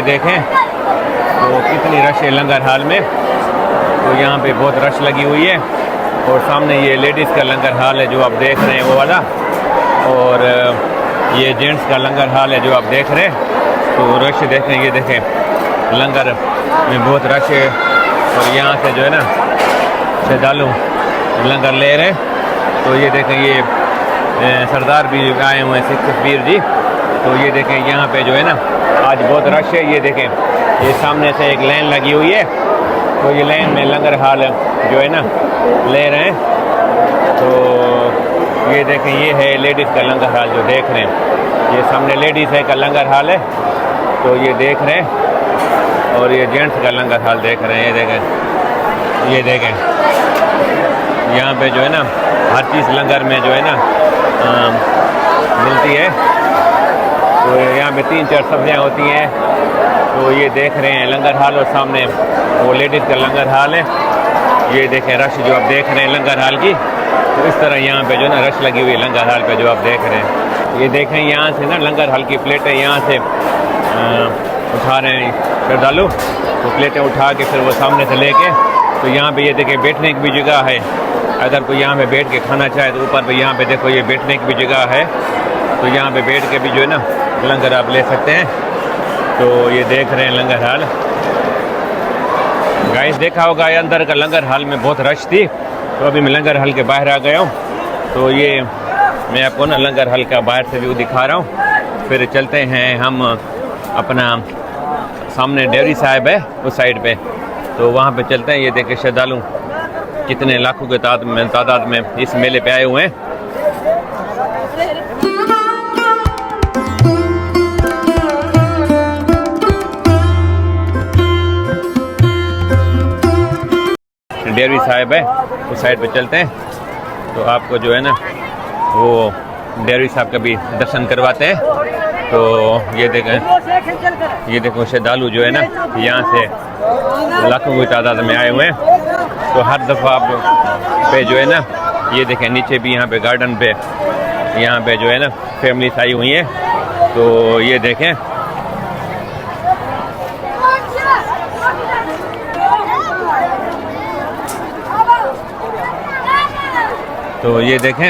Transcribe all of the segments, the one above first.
देखें तो कितनी रश है लंगर हाल में। तो यहाँ पे बहुत रश लगी हुई है और सामने ये लेडीज़ का लंगर हाल है जो आप देख रहे हैं वो वाला, और ये जेंट्स का लंगर हाल है जो आप देख रहे हैं। तो रश देखें, ये देखें लंगर में बहुत रश है और यहाँ से जो है ना श्रद्धालु लंगर ले रहे हैं। तो ये देखें ये सरदार भी आए हुए हैं सिख पीर जी। तो ये देखें यहाँ पे जो है ना आज बहुत रश है। ये देखें ये सामने से एक लाइन लगी हुई है, तो ये लाइन में लंगर हाल जो है ना ले रहे हैं। तो ये देखें ये है लेडीज़ का लंगर हाल जो देख रहे हैं, ये सामने लेडीज़ है का लंगर हाल है तो ये देख रहे हैं, और ये जेंट्स का लंगर हाल देख रहे हैं। ये देखें यहाँ पे जो है ना हर चीज़ लंगर में जो है ना मिलती है। तो यहाँ पे 3-4 सब्जियाँ होती हैं। तो ये देख रहे हैं लंगर हाल, और सामने वो लेडीज़ का लंगर हाल है। ये देखें रश जो आप देख रहे हैं लंगर हाल की। तो इस तरह यहाँ पे जो ना रश लगी हुई है लंगर हाल पे जो आप देख रहे हैं। ये देखें यहाँ से ना लंगर हाल की प्लेटें यहाँ से उठा रहे हैं श्रद्धालु। तो प्लेटें उठा के फिर वो सामने से लेके, तो यहाँ पे ये देखें बैठने की भी जगह है। अगर कोई यहाँ पे बैठ के खाना चाहे तो ऊपर पे यहाँ पे देखो ये बैठने की भी जगह है। तो यहाँ पे बैठ के भी जो है ना लंगर आप ले सकते हैं। तो ये देख रहे हैं लंगर हाल। गाइस देखा होगा ये अंदर का लंगर हाल में बहुत रश थी, तो अभी मैं लंगर हाल के बाहर आ गया हूँ। तो ये मैं आपको ना लंगर हाल का बाहर से व्यू दिखा रहा हूँ। फिर चलते हैं हम अपना सामने डेयरी साहब है उस साइड पे, तो वहाँ पे चलते हैं। ये देखे श्रद्धालु कितने लाखों के तादाद में इस मेले पे आए हुए हैं। डेयरी साहब है उस साइड पे चलते हैं, तो आपको जो है ना वो डेयरी साहब का भी दर्शन करवाते हैं। तो ये देखो श्रद्धालु जो है ना यहाँ से लाखों की तादाद में आए हुए हैं। तो हर दफ़ा पे जो है ना ये देखें नीचे भी यहाँ पे गार्डन पे यहाँ पे जो है ना फैमिलीज आई हुई हैं। तो ये देखें तो ये देखें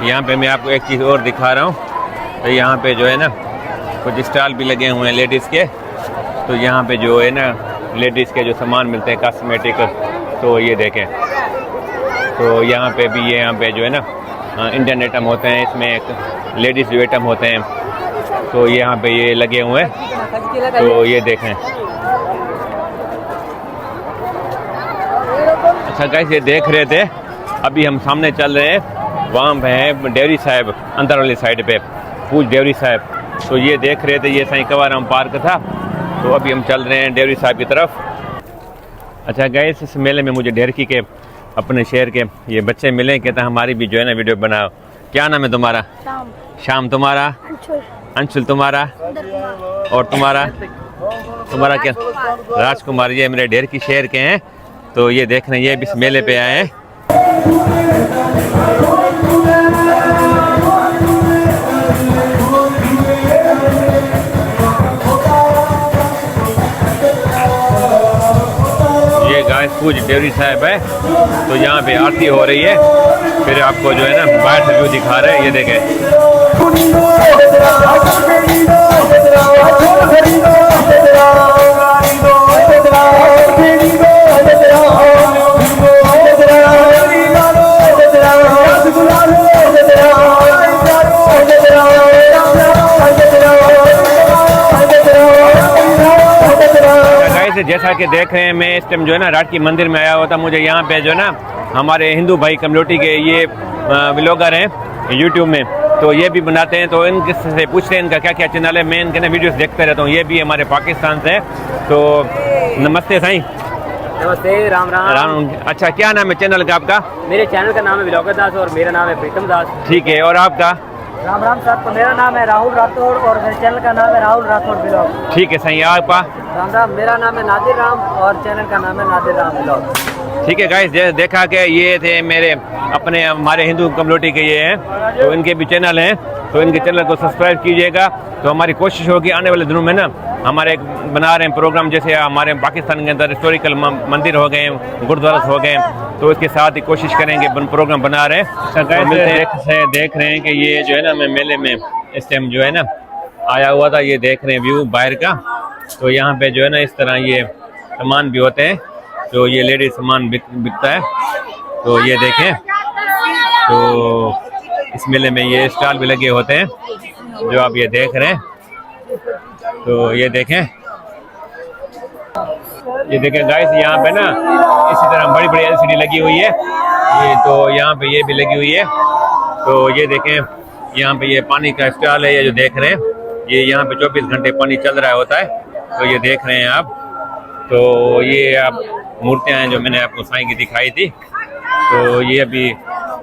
यहाँ पे मैं आपको एक चीज़ और दिखा रहा हूँ। तो यहाँ पे जो है ना कुछ स्टॉल भी लगे हुए हैं लेडीज़ के। तो यहाँ पे जो है ना लेडीज़ के जो सामान मिलते हैं कॉस्मेटिक, तो ये देखें। तो यहाँ पे भी ये यहाँ पे जो है ना इंडियन आइटम होते हैं, इसमें एक लेडीज़ जो आइटम होते हैं। तो यहाँ पे ये लगे हुए हैं। तो ये देखें। अच्छा गाइस ये देख रहे थे, अभी हम सामने चल रहे हैं, वहाँ पे है डेयरी साहब अंदर वाली साइड पे पूज डेयरी साहब। तो ये देख रहे थे ये साईं कवाराम पार्क था। तो अभी हम चल रहे हैं डेयरी साहब की तरफ। अच्छा गाइस इस मेले में मुझे ढेरकी के अपने शहर के ये बच्चे मिले, कहते हैं हमारी भी जो है ना वीडियो बनाओ। क्या नाम है तुम्हारा? शाम। तुम्हारा? अंशुल। तुम्हारा? और तुम्हारा क्या? राजकुमार। ये मेरे ढेरकी शहर के हैं। तो ये देख रहे हैं ये भी इस मेले पे आए हैं। ये गाय पूज डेयरी साहब है। तो यहाँ पे आरती हो रही है, फिर आपको जो है ना बाहर से व्यू दिखा रहे हैं। ये देखें जैसा कि देख रहे हैं मैं इस टाइम जो है ना राटकी मंदिर में आया हुआ था। मुझे यहाँ पे जो है ना हमारे हिंदू भाई कम्युनिटी के ये व्लॉगर हैं यूट्यूब में, तो ये भी बनाते हैं। तो इनके से पूछते हैं इनका क्या क्या चैनल है। मैं इनके ना वीडियोस देखते रहता हूँ। ये भी हमारे पाकिस्तान से। तो नमस्ते साईं। नमस्ते। राम राम। राम। अच्छा क्या नाम है चैनल का आपका? मेरे चैनल का नाम है व्लॉगर दास और मेरा नाम है प्रीतम दास। ठीक है। और आपका? राम राम सर। तो मेरा नाम है राहुल राठौड़ और मेरे चैनल का नाम है राहुल राठौड़ ब्लॉग। ठीक है सही। आपका? राम राम। मेरा नाम है नादिर राम और चैनल का नाम है नादिर राम ब्लॉग। ठीक है गाइस, देखा कि ये थे मेरे अपने हमारे हिंदू कम्युनिटी के ये हैं, तो इनके भी चैनल हैं। तो इनके चैनल को सब्सक्राइब कीजिएगा। तो हमारी कोशिश होगी आने वाले दिनों में ना हमारे एक बना रहे हैं प्रोग्राम, जैसे हमारे पाकिस्तान के अंदर हिस्टोरिकल मंदिर हो गए, गुरुद्वारा हो गए, तो इसके साथ ही कोशिश करेंगे प्रोग्राम बना रहे हैं। तो देख रहे हैं कि ये जो है ना, मैं मेले में इस टाइम जो है ना आया हुआ था, ये देख रहे हैं व्यू बाहर का। तो यहाँ पे जो है ना इस तरह ये सामान भी होते हैं, तो ये लेडीज सामान बिकता है। तो ये देखें, तो इस मेले में ये स्टॉल भी लगे होते हैं जो आप ये देख रहे हैं। तो ये देखें गाइस, यहाँ पे ना इसी तरह बड़ी बड़ी एलसीडी लगी हुई है, ये तो यहाँ पे ये भी लगी हुई है। तो ये देखें, यहाँ पे ये पानी का स्टॉल है, ये जो देख रहे हैं, ये यहाँ पे 24 घंटे पानी चल रहा होता है। तो ये देख रहे हैं आप, तो ये आप मूर्तियाँ हैं जो मैंने आपको साईं की दिखाई थी, तो ये अभी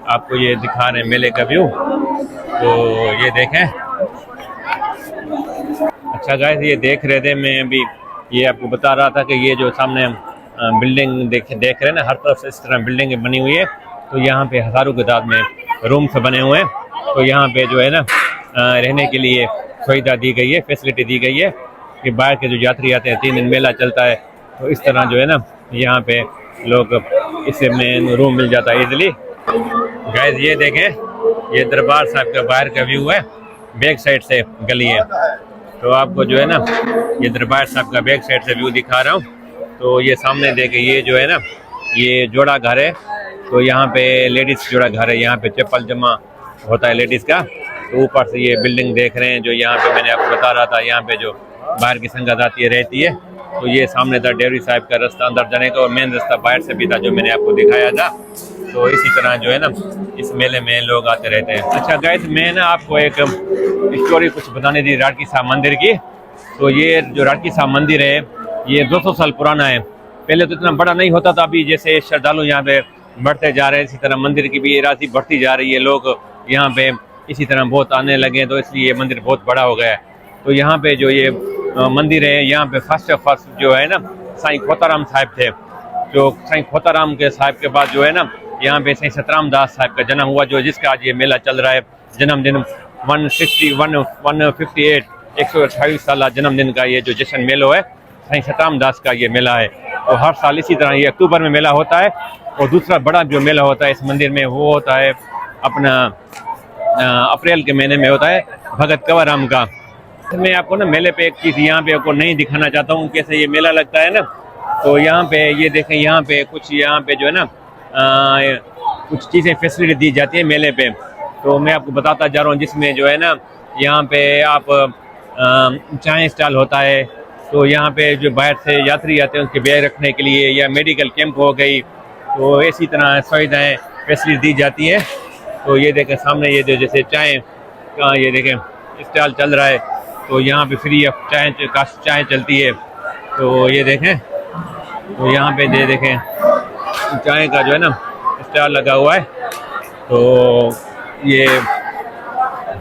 आपको ये दिखा रहे हैं मेले का व्यू। तो ये देखें। अच्छा गाइस, ये देख रहे थे, मैं अभी ये आपको बता रहा था कि ये जो सामने बिल्डिंग देख रहे हैं ना, हर तरफ से इस तरह बिल्डिंग बनी हुई है। तो यहाँ पे हज़ारों की तादाद में रूम्स बने हुए हैं। तो यहाँ पे जो है ना रहने के लिए सुविधा दी गई है, फैसिलिटी दी गई है कि बाहर के जो यात्री आते हैं, 3 दिन मेला चलता है, तो इस तरह जो है ना यहाँ पे लोग इससे में रूम मिल जाता है इजली। गाइस ये देखें, ये दरबार साहब का बाहर का व्यू है, बैक साइड से गली है। तो आपको जो है ना ये दरबार साहब का बैक साइड से व्यू दिखा रहा हूँ। तो ये सामने देखे, ये जो है ना ये जोड़ा घर है। तो यहाँ पे लेडीज़ जोड़ा घर है, यहाँ पे चप्पल जमा होता है लेडीज़ का। तो ऊपर से ये बिल्डिंग देख रहे हैं, जो यहाँ पे मैंने आपको बता रहा था, यहाँ पे जो बाहर की संगत आती है रहती है। तो ये सामने था डेयरी साहब का रास्ता अंदर जाने का, और मेन रास्ता बाहर से भी था जो मैंने आपको दिखाया था। तो इसी तरह जो है ना इस मेले में लोग आते रहते हैं। अच्छा गाइस, मैं ना आपको एक स्टोरी कुछ बताने दी राटकी साहब मंदिर की। तो ये जो राटकी साहब मंदिर है, ये 200 साल पुराना है। पहले तो इतना बड़ा नहीं होता था, अभी जैसे श्रद्धालु यहाँ पे बढ़ते जा रहे हैं, इसी तरह मंदिर की भी राशि बढ़ती जा रही है। लोग यहाँ पे इसी तरह बहुत आने लगे, तो इसलिए ये मंदिर बहुत बड़ा हो गया है। तो यहाँ पे जो ये मंदिर है, यहाँ पे फर्स्ट जो है ना साईं खोताराम साहब थे। जो साईं खोताराम के साहब के बाद जो है ना यहाँ पे साईं सतराम दास साहब का जन्म हुआ, जो जिसका आज ये मेला चल रहा है। जन्मदिन 158 128 साल जन्मदिन का ये जो जश्न मेला है, साईं सतराम दास का ये मेला है। और हर साल इसी तरह ये अक्टूबर में मेला होता है। और दूसरा बड़ा जो मेला होता है इस मंदिर में, वो होता है अपना अप्रैल के महीने में होता है, भगत कंवरराम का। मैं आपको ना मेले पे एक चीज़ यहाँ पे आपको नहीं दिखाना चाहता हूँ, कैसे ये मेला लगता है ना। तो यहाँ पे ये देखें, यहाँ पे कुछ यहाँ पे जो है ना कुछ चीज़ें फैसिलिटी दी जाती है मेले पे। तो मैं आपको बताता जा रहा हूँ, जिसमें जो है ना यहाँ पे आप चाय स्टॉल होता है। तो यहाँ पे जो बाहर से यात्री आते हैं उनके बैग रखने के लिए, या मेडिकल कैंप हो गई, तो इसी तरह सुविधाएँ फैसिलिटी दी जाती है। तो ये देखें सामने, ये जो जैसे चाय का ये देखें स्टॉल चल रहा है, तो यहाँ पे फ्री ऑफ चाय चलती है। तो ये देखें, तो यहाँ पे ये देखें चाय का जो है ना स्टॉल लगा हुआ है। तो ये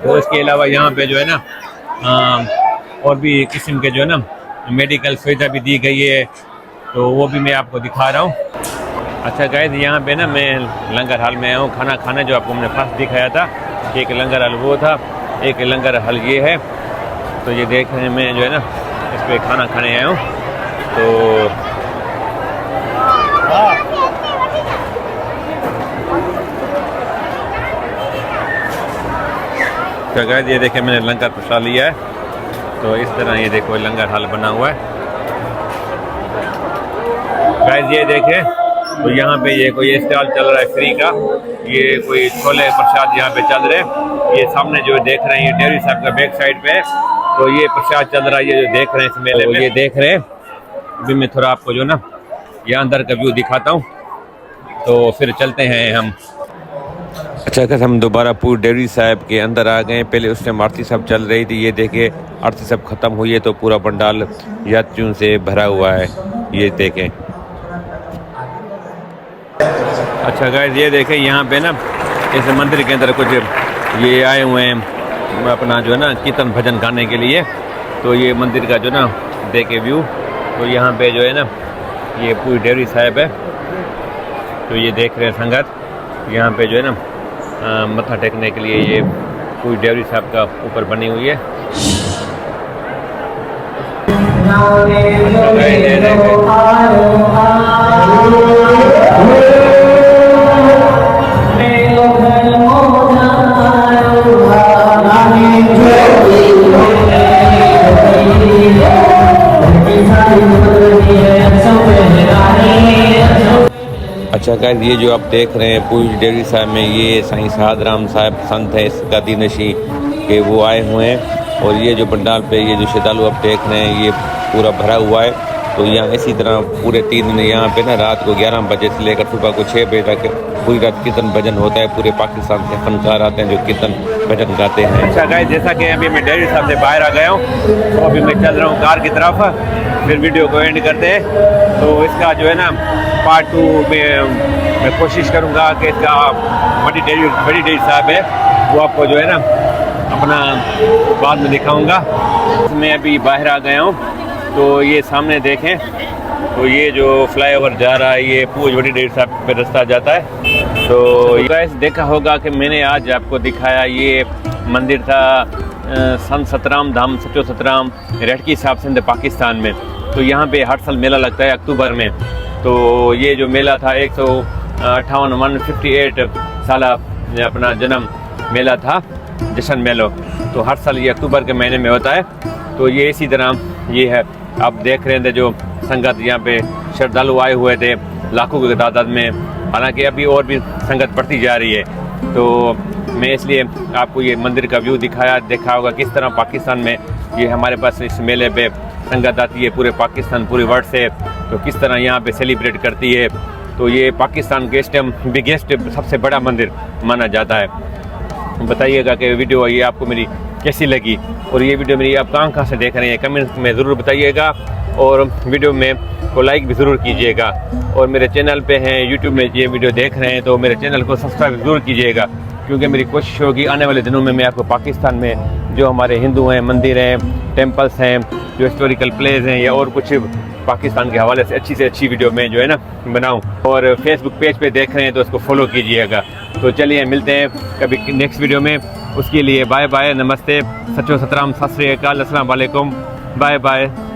तो इसके अलावा यहाँ पे जो है ना और भी किस्म के जो है ना मेडिकल सुविधा भी दी गई है। तो वो भी मैं आपको दिखा रहा हूँ। अच्छा गाइस, यहाँ पे ना मैं लंगर हॉल में आया हूँ खाना खाने, जो आपको मैंने फर्स्ट दिखाया था। एक लंगर हॉल वो था, एक लंगर हॉल ये है। तो ये देख रहे हैं, मैं जो है ना इस पर खाना खाने आया हूँ। तो गाइस ये देखें, मैंने लंगर प्रसाद लिया है। तो इस तरह ये देखो लंगर हॉल बना हुआ है। गाइस ये देखें, तो यहाँ पे ये कोई स्टॉल चल रहा है फ्री का, ये कोई छोले प्रसाद यहाँ पे चल रहे हैं। ये सामने जो देख रहे हैं, ये डेयरी साहब का बैक साइड पे है। तो ये प्रसाद चल रहा है, ये जो देख रहे हैं इस मेले में, ये देख रहे हैं। अभी मैं थोड़ा आपको जो ना ये अंदर का व्यू दिखाता हूँ, तो फिर चलते हैं हम। अच्छा अगर हम दोबारा पूरी डेयरी साहब के अंदर आ गए। पहले उस टाइम आरती साहब चल रही थी, ये देखिए आरती साहब ख़त्म हुई है, तो पूरा पंडाल यात्रियों से भरा हुआ है, ये देखें। अच्छा गाइस ये देखें, यहाँ पे ना इस मंदिर के अंदर कुछ ये आए हुए हैं अपना जो है ना कीर्तन भजन गाने के लिए। तो ये मंदिर का जो ना देखे व्यू। तो यहाँ पे जो है ना ये पूरी डेयरी साहब है। तो ये देख रहे हैं संगत, यहाँ पे जो है ना मत्था टेकने के लिए ये पूरी डेयरी साहब का ऊपर बनी हुई है। अच्छा गाइस, ये जो आप देख रहे हैं पूरी डेयरी साहब में, ये साईं सादराम साहब संत हैं इसका दीनशी के वो आए हुए हैं। और ये जो पंडाल पे ये जो श्रद्धालु आप देख रहे हैं ये पूरा भरा हुआ है। तो यहाँ इसी तरह पूरे 3 दिन यहाँ पे ना रात को 11 बजे से लेकर सुबह को 6 बजे तक पूरी रात कीर्तन भजन होता है। पूरे पाकिस्तान से फनकार आते हैं जो कीर्तन भजन गाते हैं। अच्छा गाइस, जैसा कि अभी मैं डेयरी साहब से बाहर आ गया हूँ, तो अभी मैं चल रहा हूँ कार की तरफ। फिर वीडियो को एंड करते हैं। तो इसका जो है ना पार्ट 2 में मैं कोशिश करूँगा कि इसका बड़ी डेयरी साहब है वो आपको जो है ना अपना बाद में दिखाऊँगा। मैं अभी बाहर आ गया हूँ, तो ये सामने देखें तो ये जो फ्लाईओवर जा रहा है ये पूरी बड़ी डेयरी साहब पे रास्ता जाता है। तो गाइस देखा होगा कि मैंने आज आपको दिखाया ये मंदिर था संत सतराम धाम सचो सतराम रेडकी साहब सिंध पाकिस्तान में। तो यहाँ पे हर साल मेला लगता है अक्टूबर में। तो ये जो मेला था 158 साल अपना जन्म मेला था, जश्न मेलो। तो हर साल ये अक्टूबर के महीने में होता है। तो ये इसी तरह ये है, आप देख रहे थे जो संगत यहाँ पे श्रद्धालु आए हुए थे लाखों की तादाद में। हालांकि अभी और भी संगत बढ़ती जा रही है। तो मैं इसलिए आपको ये मंदिर का व्यू देखा होगा किस तरह पाकिस्तान में ये हमारे पास इस मेले पे संगत आती है पूरे पाकिस्तान पूरे वर्ल्ड से। तो किस तरह यहाँ पे सेलिब्रेट करती है। तो ये पाकिस्तान के इस टाइम बिगेस्ट सबसे बड़ा मंदिर माना जाता है। बताइएगा कि वीडियो ये आपको मेरी कैसी लगी, और ये वीडियो मेरी आप कहाँ से देख रहे हैं कमेंट्स में ज़रूर बताइएगा। और वीडियो में को लाइक भी ज़रूर कीजिएगा। और मेरे चैनल पे हैं यूट्यूब में ये वीडियो देख रहे हैं तो मेरे चैनल को सब्सक्राइब ज़रूर कीजिएगा, क्योंकि मेरी कोशिश होगी आने वाले दिनों में मैं आपको पाकिस्तान में जो हमारे हिंदू हैं मंदिर हैं टेम्पल्स हैं जो हिस्टोरिकल प्लेस हैं या और कुछ पाकिस्तान के हवाले से अच्छी वीडियो में जो है ना बनाऊं। और फेसबुक पेज पे देख रहे हैं तो उसको फॉलो कीजिएगा। तो चलिए मिलते हैं कभी नेक्स्ट वीडियो में। उसके लिए बाय बाय, नमस्ते, सचो सतराम, सत श्री अकाल, अस्सलाम वालेकुम, बाय बाय।